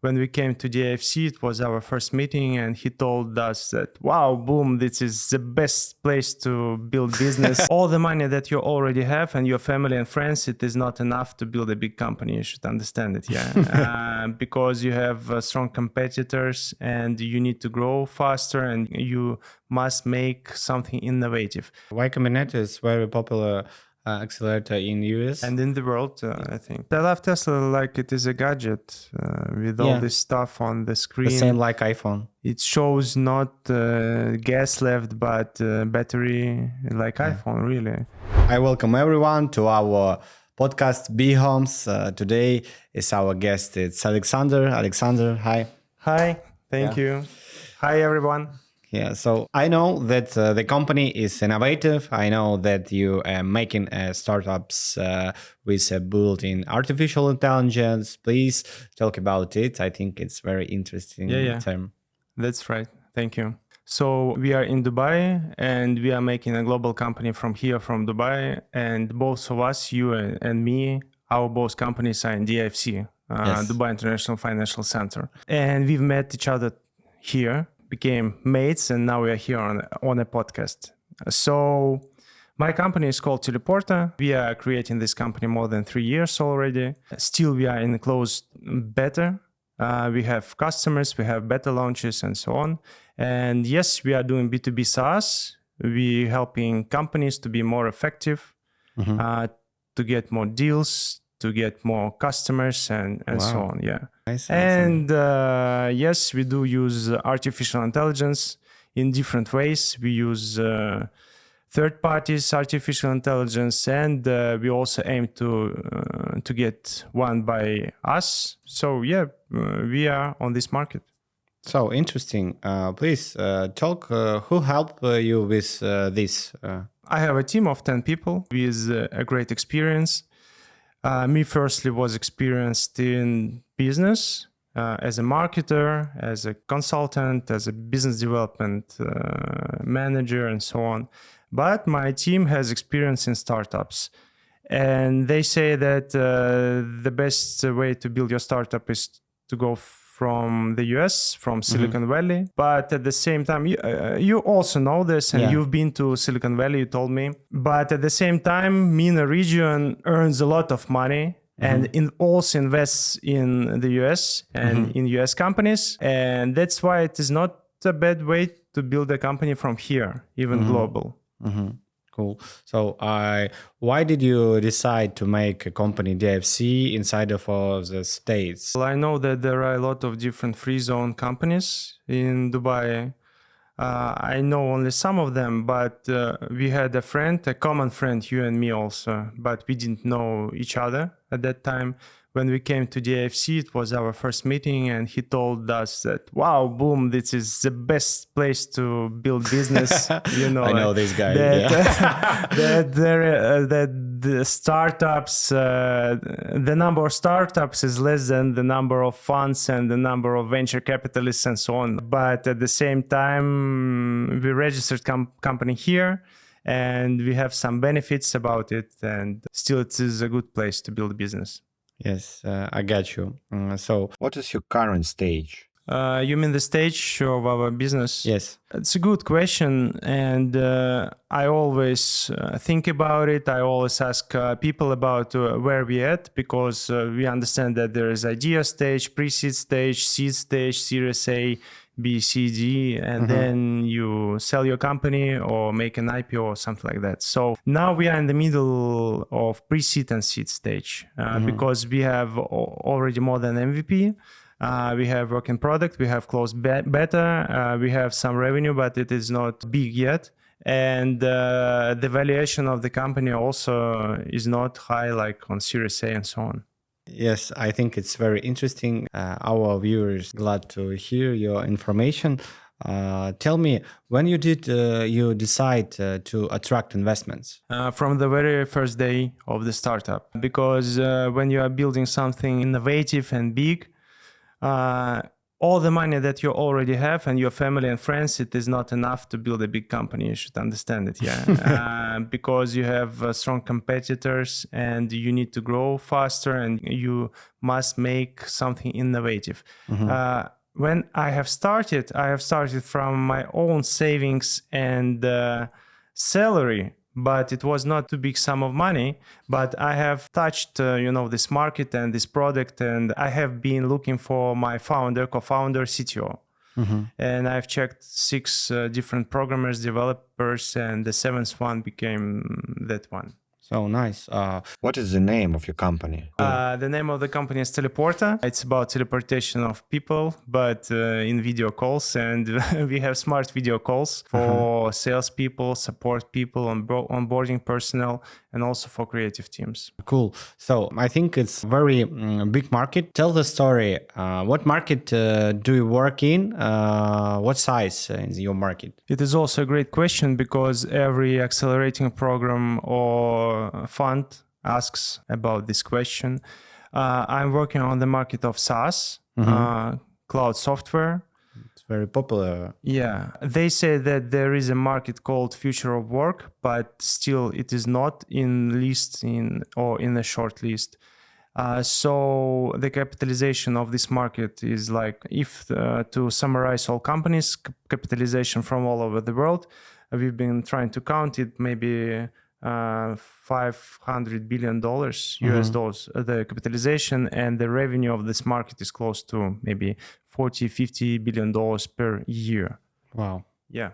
when we came to DIFC, it was our first meeting, and he told us that, wow, boom, this is the best place to build business. All the money that you already have and your family and friends, it is not enough to build a big company. You should understand it, yeah. Because you have strong competitors and you need to grow faster and you must make something innovative. Y Combinator is very popular accelerator in US and in the world, I think. I love Tesla like it is a gadget with all this stuff on the screen. The same like iPhone. It shows not gas left, but battery like iPhone, really. I welcome everyone to our podcast Behomes. Today is our guest. It's Alexander. Alexander, hi. Hi, thank you. Hi, everyone. Yeah, so I know that the company is innovative. I know that you are making startups with built-in artificial intelligence. Please talk about it. I think it's very interesting term. That's right. Thank you. So we are in Dubai and we are making a global company from here, from Dubai. And both of us, you and me, our both companies are in DIFC, Dubai International Financial Center. And we've met each other here, became mates, and now we are here on a podcast. So my company is called Teleporta. We are creating this company more than 3 years already. Still, we are in closed beta. We have customers, we have beta launches and so on. And yes, we are doing B2B SaaS. We're helping companies to be more effective, to get more deals, to get more customers and so on. Yeah. And yes, we do use artificial intelligence in different ways. We use third parties artificial intelligence, and we also aim to get one by us. So yeah, we are on this market. So interesting. Please talk. Who helped you with this? I have a team of 10 people with a great experience. Me firstly was experienced in business as a marketer, as a consultant, as a business development manager, and so on. But my team has experience in startups. And they say that the best way to build your startup is to go from the US, from Silicon Valley. But at the same time, you also know this, and you've been to Silicon Valley, you told me. But at the same time, MENA region earns a lot of money and also invests in the US and in US companies. And that's why it is not a bad way to build a company from here, even global. Cool. So why did you decide to make a company DIFC inside of the States? Well, I know that there are a lot of different free zone companies in Dubai. I know only some of them, but we had a common friend, you and me also, but we didn't know each other at that time. When we came to DIFC, it was our first meeting, and he told us that, wow, boom, this is the best place to build business. You know, I know this guy. That the startups, the number of startups is less than the number of funds and the number of venture capitalists and so on. But at the same time, we registered company here, and we have some benefits about it, and still it is a good place to build business. Yes, I got you. So what is your current stage? You mean the stage of our business? Yes. It's a good question. And I always think about it. I always ask people about where we're at, because we understand that there is idea stage, pre-seed stage, seed stage, Series A, B, C, D, and then you sell your company or make an IPO or something like that. So now we are in the middle of pre-seed and seed stage because we have already more than MVP. We have working product, we have closed beta, we have some revenue, but it is not big yet. And the valuation of the company also is not high like on Series A and so on. Yes, I think it's very interesting. Our viewers glad to hear your information. Tell me, when you decide to attract investments? From the very first day of the startup, because when you are building something innovative and big, all the money that you already have and your family and friends, it is not enough to build a big company. You should understand it, yeah. Because you have strong competitors and you need to grow faster and you must make something innovative. When I have started from my own savings and salary, but it was not too big sum of money. But I have touched, this market and this product, and I have been looking for my co-founder, CTO. And I've checked 6 different programmers, developers, and the 7th one became that one. So nice. What is the name of your company? The name of the company is Teleporta. It's about teleportation of people, but in video calls. And we have smart video calls for salespeople, support people, onboarding personnel, and also for creative teams. Cool. So I think it's very big market. Tell the story. What market do you work in? What size is your market? It is also a great question because every accelerating program or fund asks about this question. I'm working on the market of SaaS, cloud software. It's very popular. Yeah, they say that there is a market called future of work, but still it is not in a short list. So the capitalization of this market is like, if to summarize all companies, capitalization from all over the world, we've been trying to count it, maybe $500 billion US dollars, the capitalization, and the revenue of this market is close to maybe $40-50 billion per year. Wow. Yeah.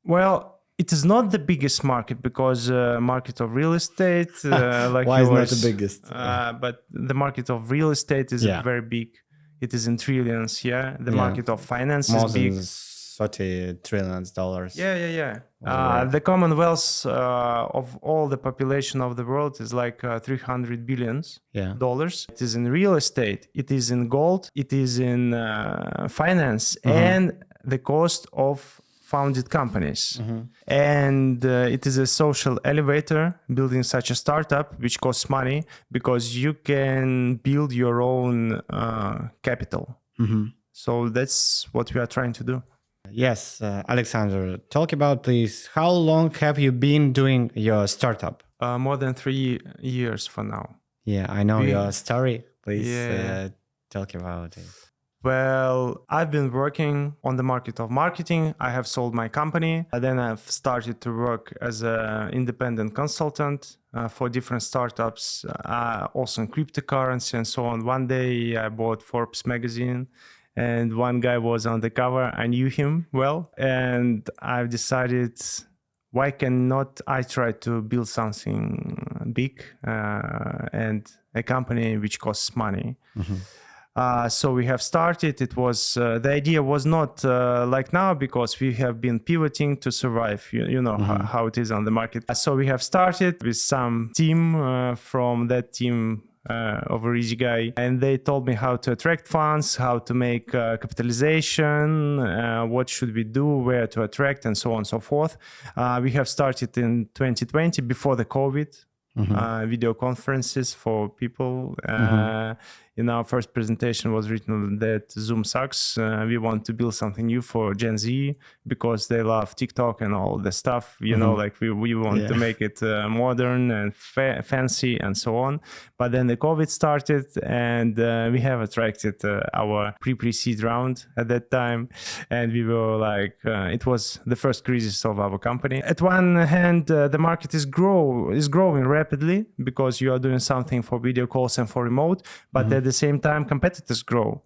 Well, it is not the biggest market because market of real estate, like why yours, is not the biggest? But the market of real estate is very big. It is in trillions. Yeah. The market of finance is big. $30 trillion. Yeah. The Commonwealth of all the population of the world is like $300 billion. It is in real estate, it is in gold, it is in finance, and the cost of founded companies. And it is a social elevator building such a startup, which costs money because you can build your own capital. So that's what we are trying to do. Yes, Alexander, talk about this. How long have you been doing your startup? More than 3 years for now. Yeah, I know your story. Please talk about it. Well, I've been working on the market of marketing. I have sold my company. Then I've started to work as an independent consultant for different startups, also in cryptocurrency and so on. One day I bought Forbes magazine, and one guy was on the cover. I knew him well, and I've decided, why cannot I try to build something big and a company which costs money? So we have started. It was the idea was not like now, because we have been pivoting to survive. You know how it is on the market. So we have started with some team from that team. Of a easy guy, and they told me how to attract funds, how to make capitalization, what should we do, where to attract, and so on and so forth. We have started in 2020 before the COVID. Video conferences for people. In our first presentation was written that Zoom sucks. We want to build something new for Gen Z because they love TikTok and all the stuff. You know, like we want to make it modern and fancy and so on. But then the COVID started, and we have attracted our pre-seed round at that time, and we were like, it was the first crisis of our company. At one hand, the market is growing rapidly because you are doing something for video calls and for remote, but at the same time, competitors grow.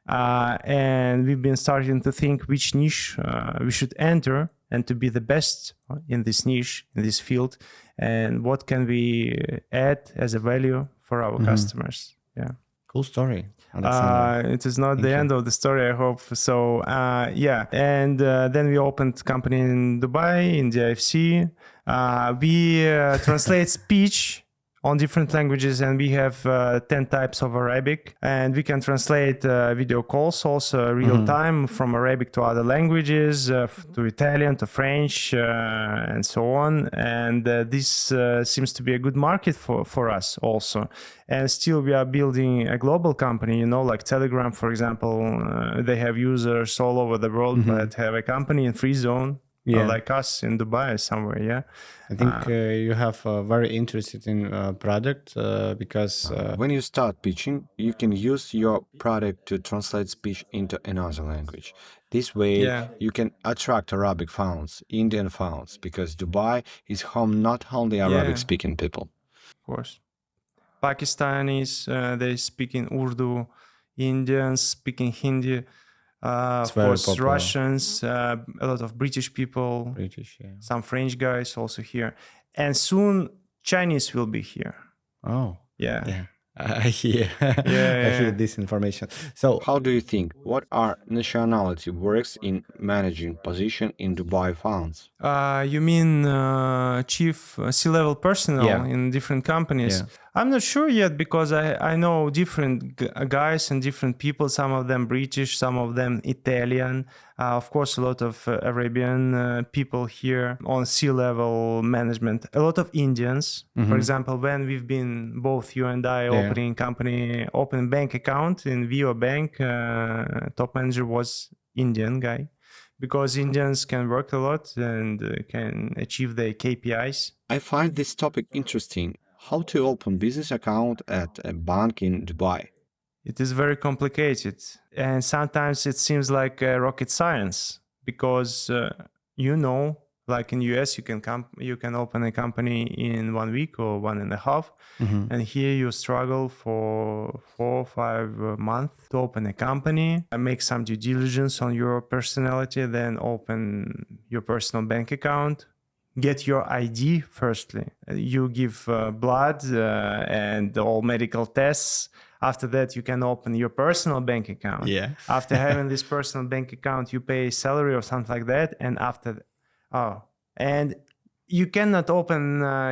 And we've been starting to think which niche we should enter and to be the best in this niche, in this field, and what can we add as a value for our customers. Yeah. Cool story. It is not the end of the story, I hope. So, and then we opened company in Dubai, in DIFC. We translate speech on different languages, and we have 10 types of Arabic, and we can translate video calls also real time from Arabic to other languages, to Italian, to French, and so on. And this seems to be a good market for us also. And still we are building a global company, like Telegram, for example, they have users all over the world, but have a company in free zone. Like us in Dubai somewhere, yeah. I think you have a very interesting product because When you start pitching, you can use your product to translate speech into another language. This way, you can attract Arabic founds, Indian founds, because Dubai is home not only Arabic-speaking people. Of course. Pakistanis, they speak in Urdu, Indians speaking Hindi. Of course, popular. Russians, a lot of British people, some French guys also here. And soon Chinese will be here. Oh, yeah. I hear. I hear this information. So, How do you think? What are nationality works in managing position in Dubai funds? You mean chief C-level personnel in different companies? Yeah. I'm not sure yet because I know different guys and different people, some of them British, some of them Italian, of course a lot of Arabian people here on C-level management, a lot of Indians. For example, when we've been, both you and I, open bank account in Viva Bank, top manager was Indian guy. Because Indians can work a lot and can achieve their KPIs. I find this topic interesting. How to open business account at a bank in Dubai? It is very complicated, and sometimes it seems like rocket science because like in US, you can open a company in 1 week or 1.5, and here you struggle for 4 or 5 months to open a company, make some due diligence on your personality, then open your personal bank account, get your ID firstly. You give blood and all medical tests. After that, you can open your personal bank account. Yeah. After having this personal bank account, you pay salary or something like that, and and you cannot open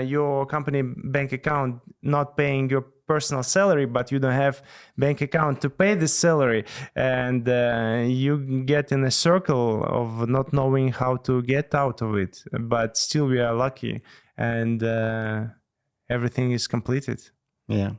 your company bank account not paying your personal salary, but you don't have bank account to pay the salary, and you get in a circle of not knowing how to get out of it. But still, we are lucky, and everything is completed. Yeah.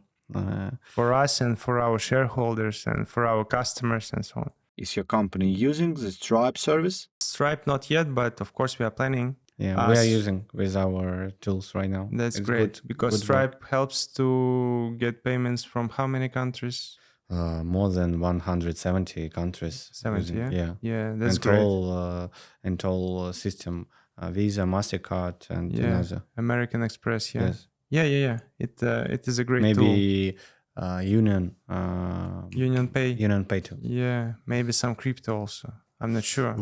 For us and for our shareholders and for our customers and so on. Is your company using the Stribe service? Stripe not yet, but of course we are planning. Yeah, we are using with our tools right now. That's great because Stripe helps to get payments from how many countries? More than 170 countries. 70, yeah? Yeah, that's and great. And all system, Visa, MasterCard, and another. American Express, Yes. Yeah. It is a great maybe, tool. Union Pay. Union Pay too. Yeah, maybe some crypto also. I'm not sure.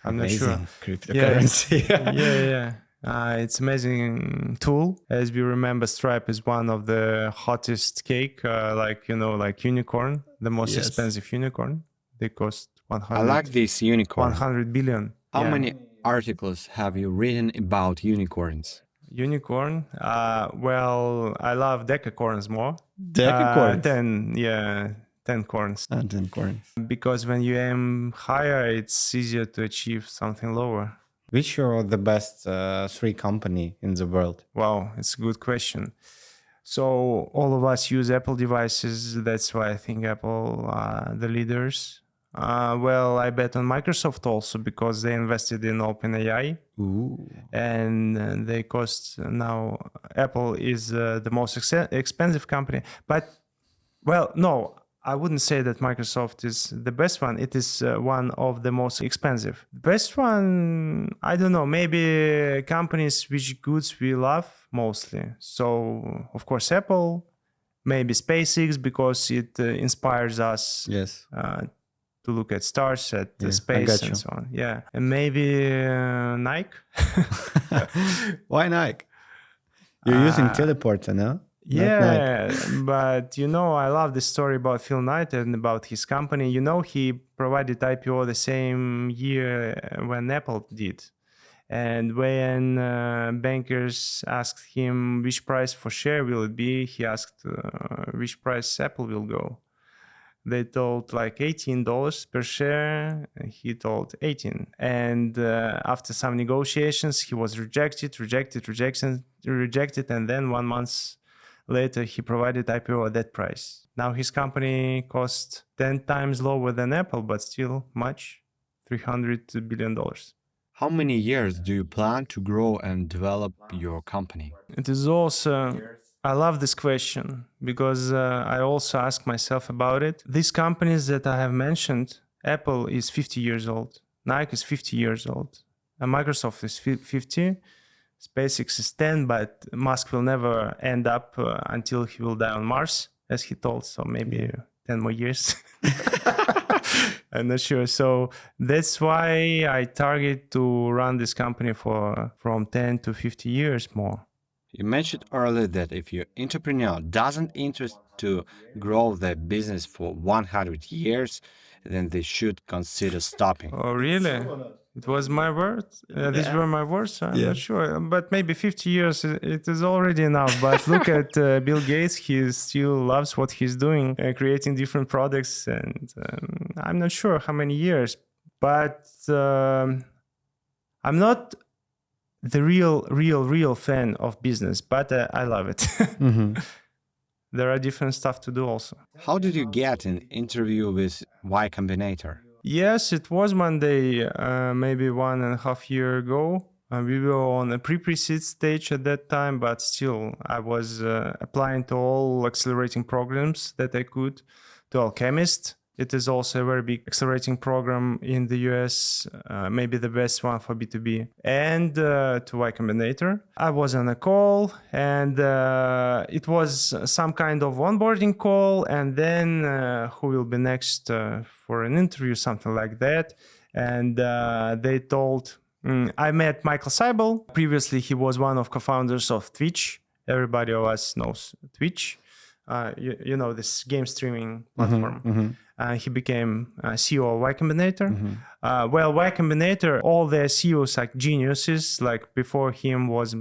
I'm not amazing sure. Cryptocurrency. Yeah. It's amazing tool. As we remember, Stripe is one of the hottest cake, like unicorn, the most expensive unicorn. They cost 100. I like this unicorn. 100 billion. How many articles have you written about unicorns? Unicorn. Well, I love decacorns more. Decacorns? 10 corns. 10 corns. Because when you aim higher, it's easier to achieve something lower. Which are the best 3 company in the world? Wow, it's a good question. So all of us use Apple devices. That's why I think Apple are the leaders. Well, I bet on Microsoft also because they invested in OpenAI. Ooh. And they cost now. Apple is the most expensive company. But, well, no, I wouldn't say that Microsoft is the best one. It is one of the most expensive. Best one, I don't know, maybe companies which goods we love mostly. So, of course, Apple, maybe SpaceX because it inspires us to look at stars, at the space and so on. Yeah. And maybe Nike. Why Nike? You're using Teleporta, no? Yeah, but I love the story about Phil Knight and about his company. He provided IPO the same year when Apple did. And when bankers asked him which price for share will it be, he asked which price Apple will go. They told like $18 per share. He told 18. And after some negotiations, he was rejected. And then 1 month later, he provided IPO at that price. Now his company cost 10 times lower than Apple, but still much, $300 billion. How many years do you plan to grow and develop your company? It is also, I love this question because I also ask myself about it. These companies that I have mentioned, Apple is 50 years old, Nike is 50 years old, and Microsoft is 50, SpaceX is 10, but Musk will never end up until he will die on Mars, as he told, so maybe 10 more years. I'm not sure. So that's why I target to run this company for from 10 to 50 years more. You mentioned earlier that if your entrepreneur doesn't interest to grow their business for 100 years, then they should consider stopping. Oh, really? It was my words? These were my words? I'm not sure. But maybe 50 years, it is already enough. But look at Bill Gates. He still loves what he's doing, creating different products. And I'm not sure how many years. But I'm not the real fan of business. But I love it. There are different stuff to do also. How did you get an interview with Y Combinator? Yes, it was Monday, maybe 1.5 years ago. We were on a pre-seed stage at that time, but still I was applying to all accelerating programs that I could, to Alchemist. It is also a very big accelerating program in the US, maybe the best one for B2B, and to Y Combinator. I was on a call, and it was some kind of onboarding call, and then who will be next for an interview, something like that. And they told, I met Michael Seibel. Previously, he was one of co-founders of Twitch. Everybody of us knows Twitch. You know, this game streaming platform. He became CEO of Y Combinator. Well, Y Combinator, all their CEOs are geniuses. Like before him was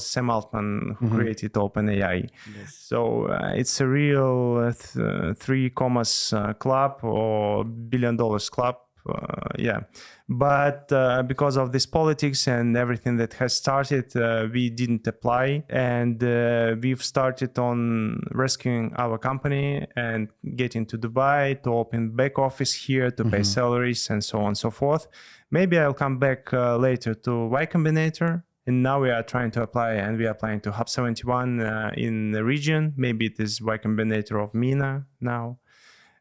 Sam Altman, who created OpenAI. Yes. So it's a real three-commas club or $1 billion club. But because of this politics and everything that has started, we didn't apply, and we've started on rescuing our company and getting to Dubai to open back office here, to pay salaries and so on and so forth. Maybe I'll come back later to Y Combinator. And now we are trying to apply, and we are applying to Hub 71 in the region. Maybe it is Y Combinator of MENA now.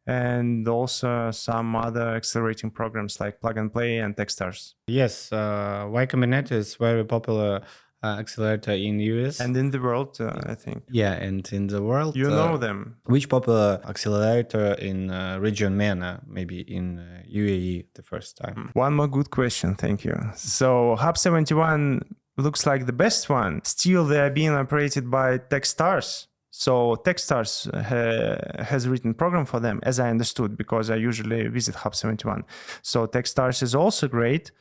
And also some other accelerating programs like Plug and Play and Techstars. Yes, Y Combinator is very popular accelerator in US. And in the world, I think. Yeah, and in the world. You know them. Which popular accelerator in region MENA, maybe in UAE the first time? One more good question, thank you. So Hub 71 looks like the best one. Still, they are being operated by Techstars. So Techstars has written program for them, as I understood, because I usually visit Hub 71. So Techstars is also great.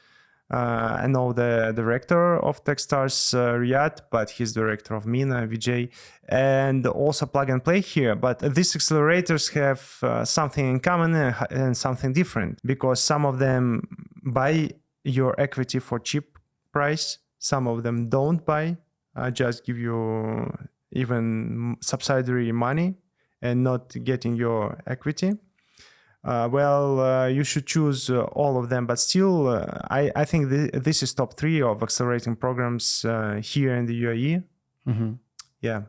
I know the director of Techstars, Riyadh, but he's director of MENA, Vijay, and also Plug and Play here. But these accelerators have something in common and something different, because some of them buy your equity for cheap price. Some of them don't buy, just give you even subsidiary money and not getting your equity. You should choose all of them, but still, I think this is top 3 of accelerating programs here in the UAE. Yeah,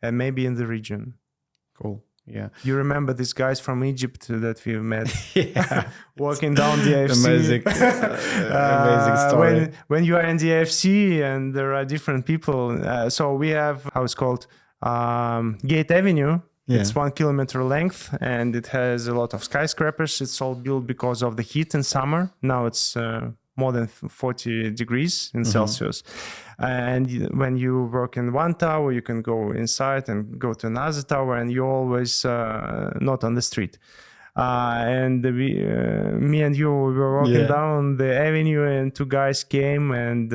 and maybe in the region. Cool. Yeah. You remember these guys from Egypt that we met walking down the DIFC? Amazing story. When you are in the DIFC and there are different people. So we have how it's called Gate Avenue. Yeah. It's 1 kilometer length and it has a lot of skyscrapers. It's all built because of the heat in summer. Now it's more than 40 degrees in Celsius. And when you work in one tower, you can go inside and go to another tower, and you're always not on the street. And me and you we were walking down the avenue, and two guys came and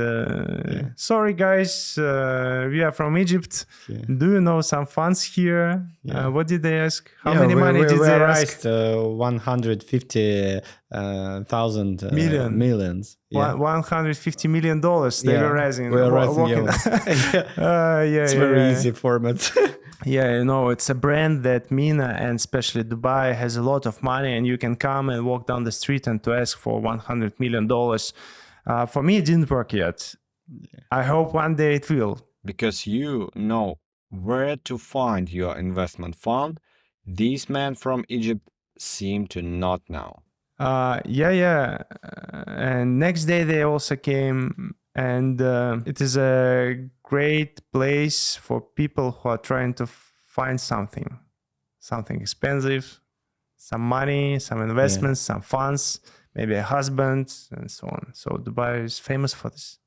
sorry guys, we are from Egypt. Do you know some funds here? What did they ask? How many money did they ask? 150,000 millions. $150 million they were raising. It's very easy format. Yeah, you know, it's a brand that MENA and especially Dubai has a lot of money, and you can come and walk down the street and to ask for $100 million. For me, it didn't work yet. I hope one day it will. Because you know where to find your investment fund, these men from Egypt seem to not know. And next day they also came, and it is a great place for people who are trying to find something expensive, some money, some investments, some funds, maybe a husband, and so on. So Dubai is famous for this.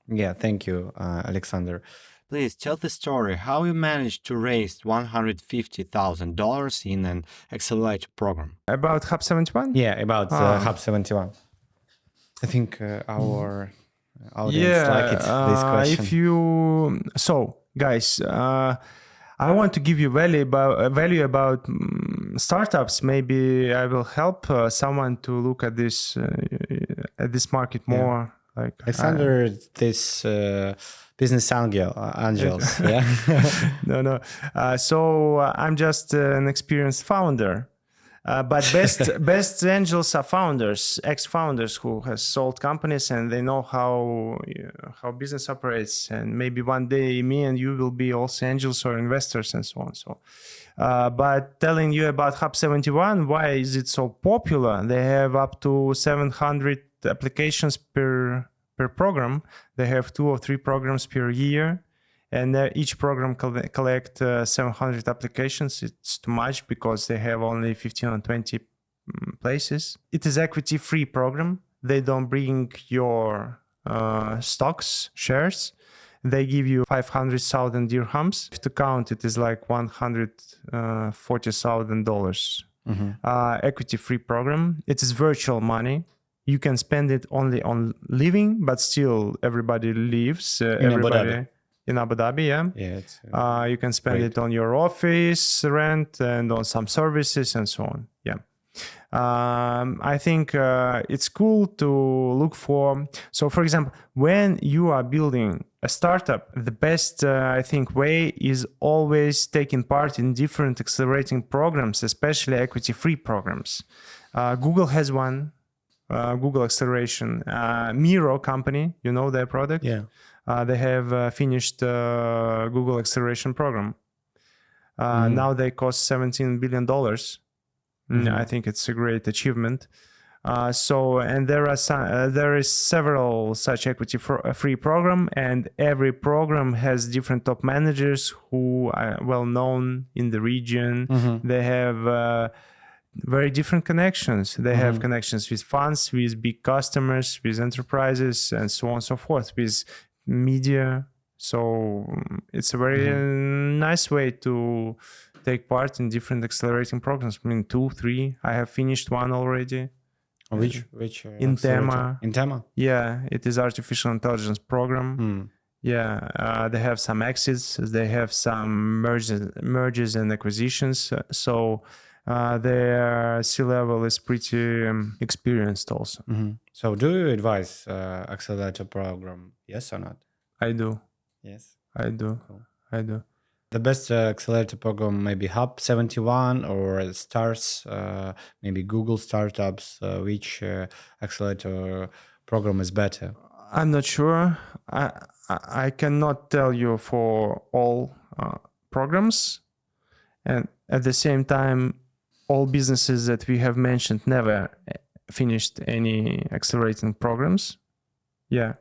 Yeah, thank you, Alexander. Please tell the story how you managed to raise $150,000 in an accelerator program. About Hub 71? Yeah, about Hub 71. I think our audience like it, this question. So guys, I want to give you value about startups. Maybe I will help someone to look at this market more. Like Alexander, this business angels. Yeah. No. So I'm just an experienced founder. But best angels are founders, ex-founders who has sold companies, and they know how business operates. And maybe one day me and you will be also angels or investors and so on. So, but telling you about Hub 71, why is it so popular? They have up to 700 applications per program. They have 2 or 3 programs per year. And each program collect 700 applications. It's too much because they have only 15 or 20 places. It is equity-free program. They don't bring your stocks, shares. They give you 500,000 dirhams. To count, it is like $140,000. Equity-free program. It is virtual money. You can spend it only on living, but still everybody lives. In Abu Dhabi, you can spend it on your office rent and on some services and so on. I think it's cool to look for. So, for example, when you are building a startup, the best I think way is always taking part in different accelerating programs, especially equity-free programs. Google has one, Google Acceleration. Miro company, you know their product? Yeah. They have finished Google Acceleration program. Now they cost $17 billion. I think it's a great achievement. And there is several such equity-free program, and every program has different top managers who are well known in the region. They have very different connections. They have connections with funds, with big customers, with enterprises, and so on and so forth, with media. So it's a very nice way to take part in different accelerating programs. I mean, 2, 3. I have finished one already. Which Intema. Intema? Yeah, it is artificial intelligence program. Yeah, they have some exits. They have some mergers and acquisitions. So their C-level is pretty experienced also. So do you advise accelerator program? Yes or not? I do. Yes. I do. Cool. I do. The best accelerator program maybe Hub 71 or Stars, maybe Google Startups. Which accelerator program is better? I'm not sure. I cannot tell you for all programs. And at the same time, all businesses that we have mentioned never finished any accelerating programs. Yeah.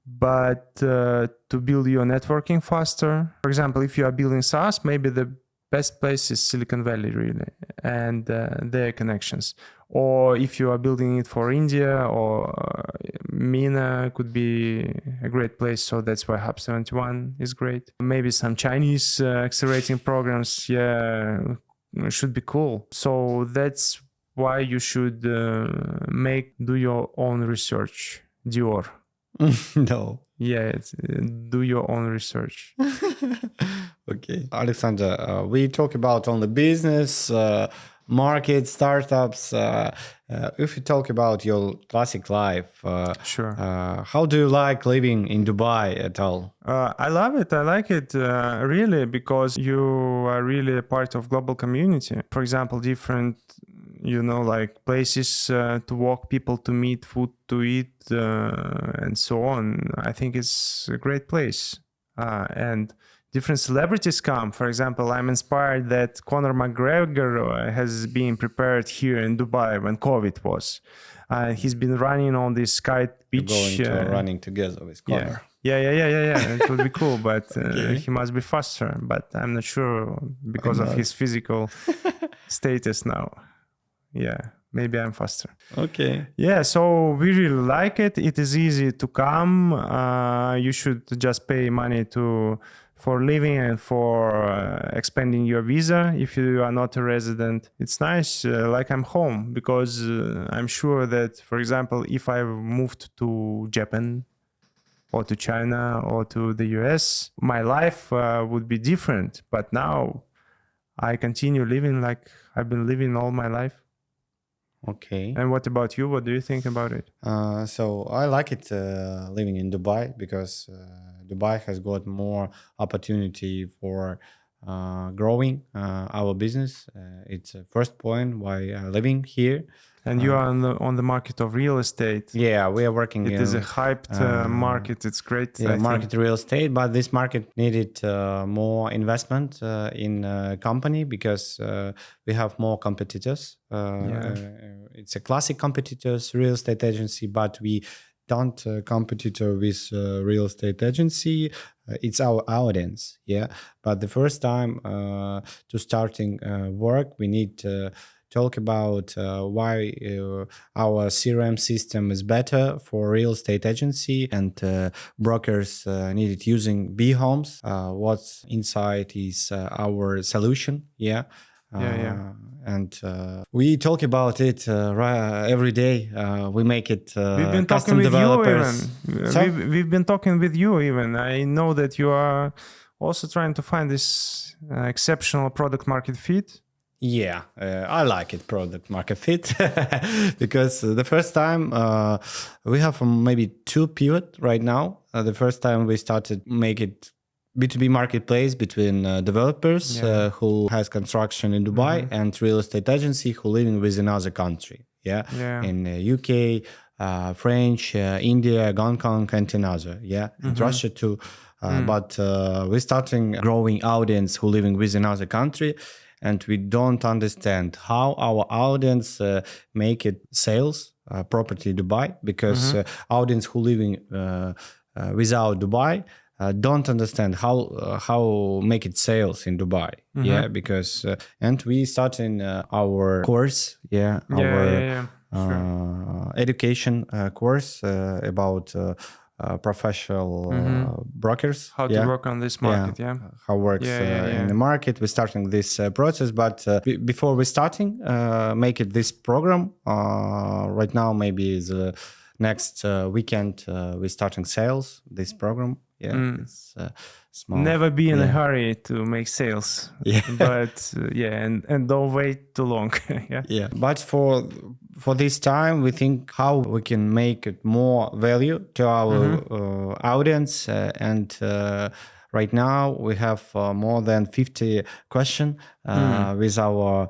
But to build your networking faster, for example, if you are building SaaS, maybe the best place is Silicon Valley, really, and their connections. Or if you are building it for India or MENA, could be a great place. So that's why Hub 71 is great. Maybe some Chinese accelerating programs, should be cool. So that's why you should do your own research. Dior. No. Yeah, do your own research. Okay. Alexander, we talk about only business, market, startups. If you talk about your classic life, Sure. How do you like living in Dubai at all? I love it. I like it really because you are really a part of global community. For example, different, like places to walk, people to meet, food to eat, and so on. I think it's a great place. And different celebrities come. For example, I'm inspired that Conor McGregor has been prepared here in Dubai when COVID was. He's been running on this sky beach. Going to running together with Conor. Yeah. It would be cool, but he must be faster. But I'm not sure because of his physical status now. Yeah, maybe I'm faster. Okay. Yeah, so we really like it. It is easy to come. You should just pay money for living and for expanding your visa if you are not a resident. It's nice, like I'm home, because I'm sure that, for example, if I moved to Japan or to China or to the US, my life would be different. But now I continue living like I've been living all my life. Okay. And what about you? What do you think about it? So I like it living in Dubai because Dubai has got more opportunity for growing our business. It's a first point why living here. And you are on the market of real estate. Yeah, we are working. It is a hyped market. It's great. Yeah, market real estate, but this market needed more investment in company because we have more competitors. It's a classic competitors real estate agency, but we don't competitor with real estate agency. It's our audience, yeah. But the first time to starting work, we need to talk about why our CRM system is better for real estate agency and brokers needed using Behomes. What's inside is our solution, and we talk about it every day. We make it we've been custom talking with developers. you even. We've been talking with you even. I know that you are also trying to find this exceptional product market fit. Yeah, I like it, product market fit, because the first time we have maybe two pivot right now. The first time we started make it B2B marketplace between developers who has construction in Dubai and real estate agency who living with another country. In UK, French, India, Hong Kong, and another. And Russia too. But we're starting growing audience who living with another country. And we don't understand how our audience make it sales property Dubai, because audience who living without Dubai don't understand how make it sales in Dubai. Because and we starting our course, education course about professional brokers. How to work on this market, how works in the market. We're starting this process, but before we starting, make it this program. Right now, maybe the next weekend, we're starting sales, this program. It's small. Never be in a hurry to make sales. But and don't wait too long. But for this time, we think how we can make it more value to our audience. And right now we have more than 50 questions with our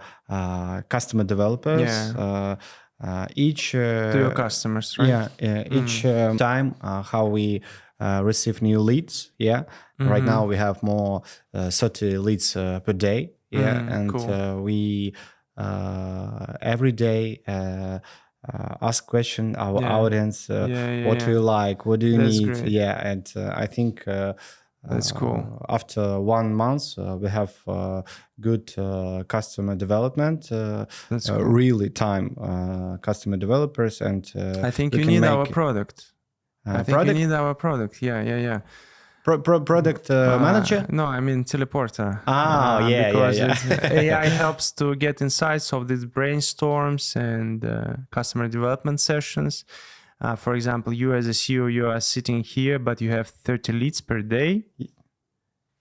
customer developers. Each to your customers, right? Each time how we receive new leads. Right now we have more 30 leads per day. And cool. We every day ask question our audience what we like, what do you That's need. great. And I think that's cool. After 1 month we have good customer development. That's cool. Really time customer developers, and I think you need our product. I think you need our product. product manager? No, I mean Teleporta. Because AI helps to get insights of these brainstorms and customer development sessions. For example, you as a CEO, you are sitting here, but you have 30 leads per day.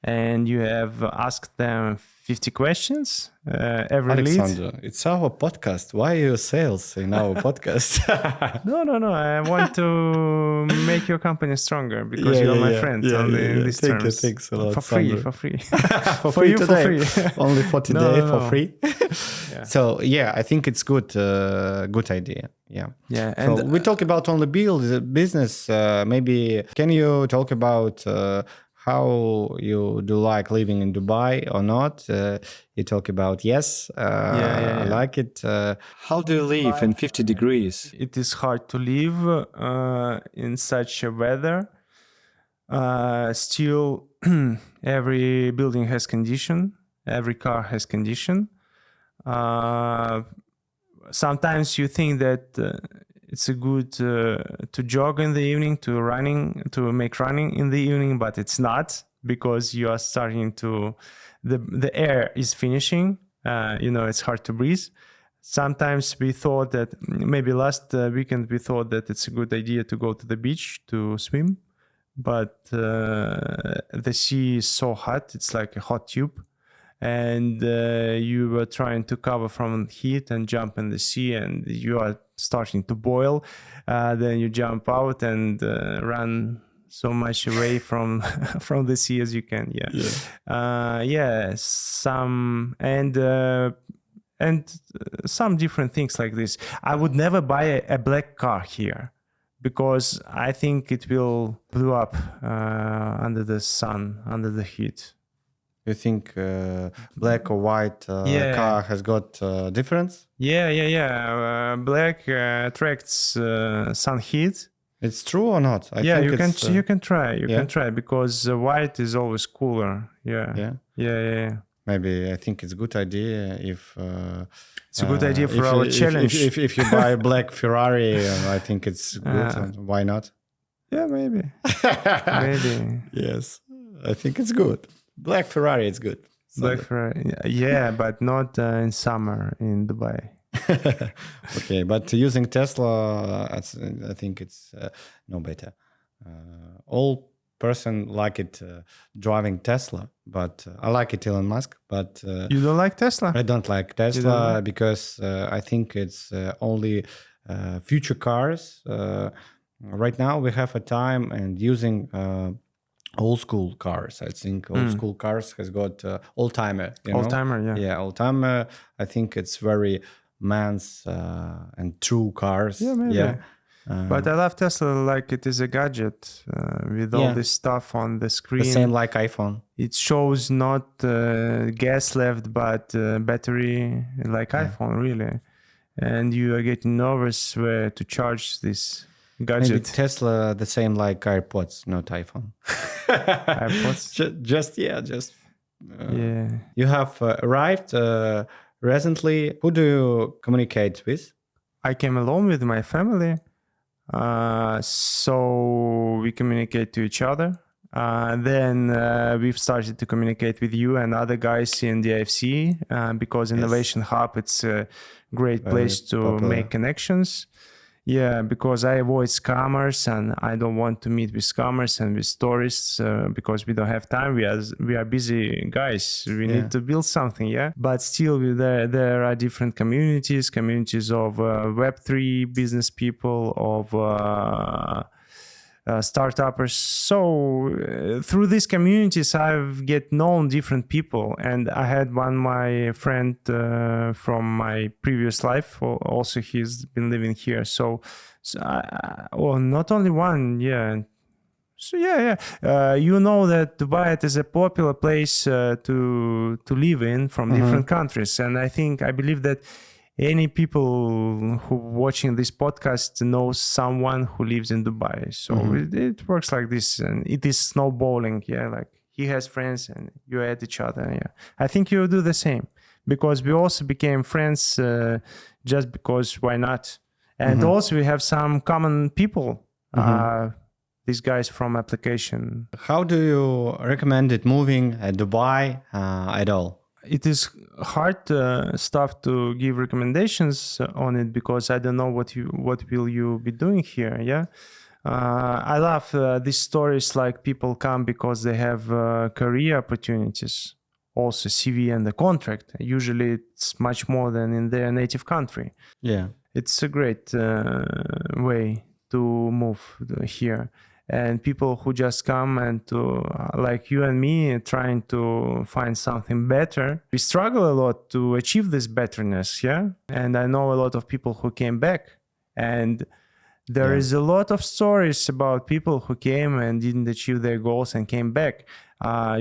And you have asked them 50 questions every Alexander, lead. it's our podcast. Why are you sales in our podcast? No. I want to make your company stronger because you're my friend in these terms. Thanks a lot, For free. For free today. For free. Only for today, No. for free. So I think it's good idea. Yeah. So we talk about only business. Maybe can you talk about how you do like living in Dubai or not? You talk about I like it. How do you live in 50 degrees? It is hard to live in such a weather. Still, every building has condition. Every car has condition. Sometimes you think that it's a good to jog in the evening, to make running in the evening, but it's not, because you are starting to the air is finishing. It's hard to breathe. Sometimes we thought that maybe last weekend we thought that it's a good idea to go to the beach to swim, but the sea is so hot, it's like a hot tube. And you were trying to cover from the heat and jump in the sea, and you are starting to boil. Then you jump out and run so much away from the sea as you can. Some different things like this. I would never buy a black car here, because I think it will blow up under the sun, under the heat. You think black or white car has got difference? Black attracts sun heat. It's true or not? You can try because white is always cooler. Yeah. Maybe I think it's a good idea if it's a good idea for our challenge. If you buy a black Ferrari, I think it's good. Why not? Yeah, maybe. Yes, I think it's good. Black Ferrari, it's good. Black Ferrari, but not in summer in Dubai. Okay, but using Tesla, I think it's no better. All person like it driving Tesla, but I like it Elon Musk. But you don't like Tesla? I don't like Tesla because I think it's only future cars. Right now we have a time and using old school cars. I think old school cars has got old timer. Old timer, old timer. I think it's very man's and true cars. Yeah, maybe. But I love Tesla like it is a gadget with all this stuff on the screen. The same like iPhone. It shows not gas left, but battery like iPhone, really. And you are getting nervous where to charge this gadget. Maybe Tesla the same like AirPods, not iPhone. AirPods? You have arrived recently. Who do you communicate with? I came alone with my family. So we communicate to each other. Then we've started to communicate with you and other guys in DIFC because Innovation Hub, it's a great place to make connections. Yeah, because I avoid scammers and I don't want to meet with scammers and with tourists because we don't have time. We are busy guys. We need to build something, But still, there are different communities of Web3 business people, of startuppers. So through these communities, I've get known different people. And I had my friend from my previous life. Also, he's been living here. So not only one, So you know that Dubai is a popular place to live in from different countries. And I believe that any people who watching this podcast knows someone who lives in Dubai. So it works like this, and it is snowballing. Like he has friends and you add each other. I think you do the same because we also became friends just because why not? And also we have some common people these guys from application. How do you recommend it moving at Dubai at all? It is hard stuff to give recommendations on it because I don't know what will you be doing here. Yeah, I love these stories like people come because they have career opportunities, also CV and the contract. Usually it's much more than in their native country. Yeah, it's a great way to move here. And people who just come and to like you and me trying to find something better, we struggle a lot to achieve this betterness. Yeah, and I know a lot of people who came back, and there is a lot of stories about people who came and didn't achieve their goals and came back. All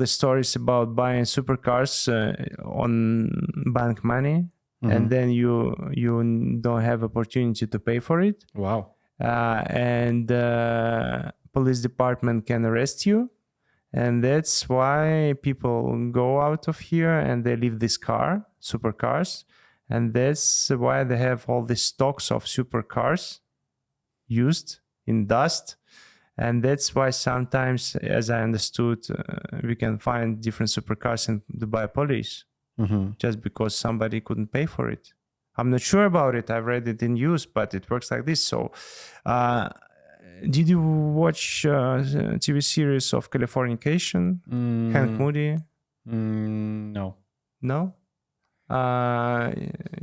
the stories about buying supercars on bank money, and then you don't have opportunity to pay for it. Wow. And police department can arrest you, and that's why people go out of here and they leave this supercars, and that's why they have all these stocks of supercars used in dust. And that's why sometimes, as I understood, we can find different supercars in Dubai police just because somebody couldn't pay for it. I'm not sure about it. I've read it in news, but it works like this. So, did you watch TV series of Californication? Hank Moody? No. No?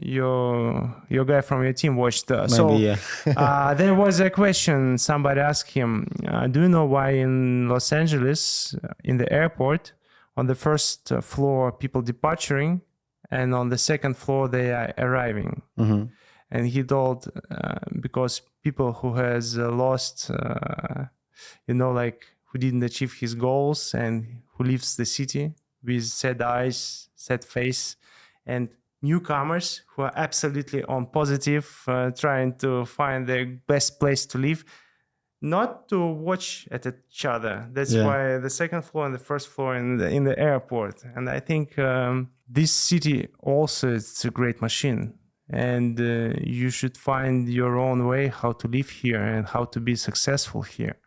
Your guy from your team watched. There was a question. Somebody asked him, do you know why in Los Angeles, in the airport, on the first floor, people departing, and on the second floor, they are arriving? And he told, because people who has lost, who didn't achieve his goals and who leaves the city with sad eyes, sad face, and newcomers who are absolutely on positive, trying to find their best place to live, not to watch at each other. That's why the second floor and the first floor in the airport. And I think this city also is a great machine. And you should find your own way how to live here and how to be successful here.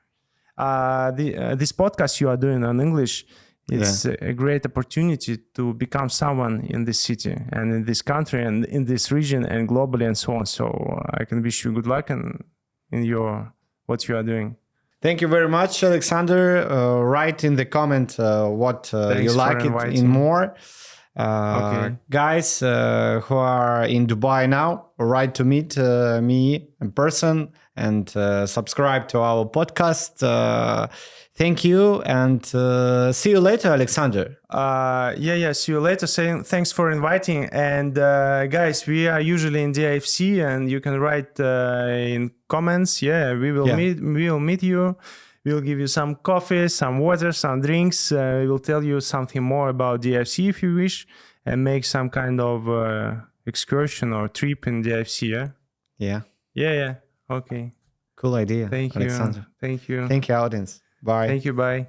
This podcast you are doing on English, it's a great opportunity to become someone in this city and in this country and in this region and globally and so on. So I can wish you good luck in what you are doing. Thank you very much, Alexander. Write in the comment what you like it in more. Guys who are in Dubai now, write to meet me in person and subscribe to our podcast. Thank you, and see you later, Alexander. See you later. Thanks for inviting. And guys, we are usually in DIFC, and you can write in comments. We will meet you. We'll give you some coffee, some water, some drinks. We will tell you something more about DIFC if you wish, and make some kind of excursion or trip in DIFC. Yeah. Okay. Cool idea. Thank you, Alexander. Thank you. Thank you, audience. Bye. Thank you. Bye.